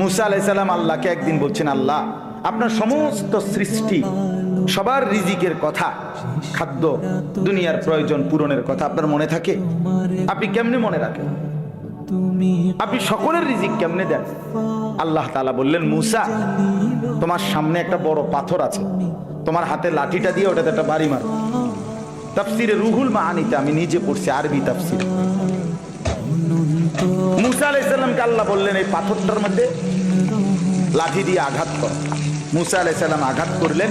মুসা আলাইহিস সালাম আল্লাহকে একদিন বলছেন, আল্লাহ আপনার সমস্ত সৃষ্টি সবার রিজিকের কথা, খাদ্য দুনিয়ার প্রয়োজন পূরণের কথা আপনার মনে থাকে? আপনি কেমনে মনে রাখেন? আপনি সকলের রিজিক কেমনে দেন? আল্লাহ তাআলা বললেন, মুসা তোমার সামনে একটা বড় পাথর আছে, তোমার হাতে লাঠিটা দিয়ে ওটাতে একটা বাড়ি মারো। তাফসিরে রুহুল মাআনিতে আমি নিজে পড়ছি, আরবি তাফসির। মুসা আলাইহিস সালামকে আল্লাহ বললেন, এই পাথরটার মধ্যে লাঠি দিয়ে আঘাত কর। মুসা আলাইহিস সালাম আঘাত করলেন,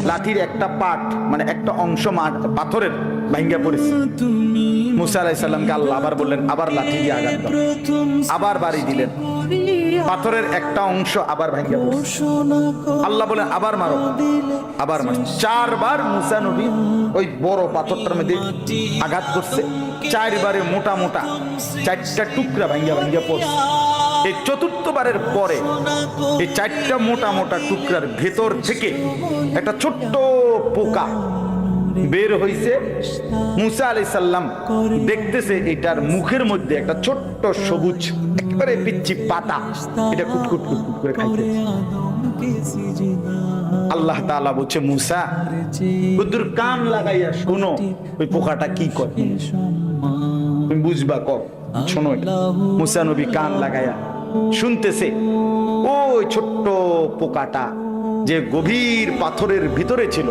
লাঠির একটা পার্ট মানে একটা অংশ পাথরের ভাঙ্গা পড়েছে। মুসা আলাইহিস সালামকে আল্লাহ আবার বললেন, আবার লাঠি দিয়ে আঘাত কর। আবার বাড়ি দিলেন, পাথরের একটা অংশ আবার ভাঙ্গা পড়েছে। আল্লাহ বলেন, আবার মারো, আবার মারো। 4 বার মুসা নবী ওই বড় পাথরটার মধ্যে আঘাত করছে। 4 বারে মোটা মোটা 4টা টুকরা ভাঙ্গা ভাঙ্গা পড়ছে। এই 4র্থ বারের পরে এই 4টা মোটা মোটা টুকরার ভেতর থেকে একটা ছোট্ট পোকা বের হইছে। মুসা আলাইহিস সালাম দেখতেছে এটার মুখের মধ্যে একটা ছোট্ট সবুজ একেবারে পিচ্চি পাতা, এটা কুটকুট কুটকুট করে খাইতেছে। আল্লাহ তাআলা বলছে, মুসা বুদ্ধুর কান লাগাইয়া শোনো ওই পোকাটা কি করে, তুমি বুঝবা কর, শোনো। মুসা নবী কান লাগাইয়া শুনতেছে, ওই ছোট্ট পোকাটা যে গভীর পাথরের ভিতরে ছিল,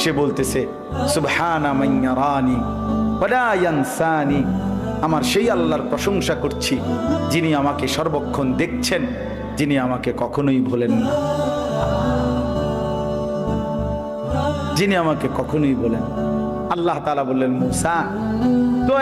সে বলতেছে, সুবহানা মান ইয়ারানি ওয়ালা ইয়ানসানি, আমার সেই আল্লাহর প্রশংসা করছি যিনি আমাকে সর্বক্ষণ দেখছেন, যিনি আমাকে কখনোই ভোলেন না, যিনি আমাকে কখনোই ভোলেন। আল্লাহ তাআলা বললেন, মুসা তো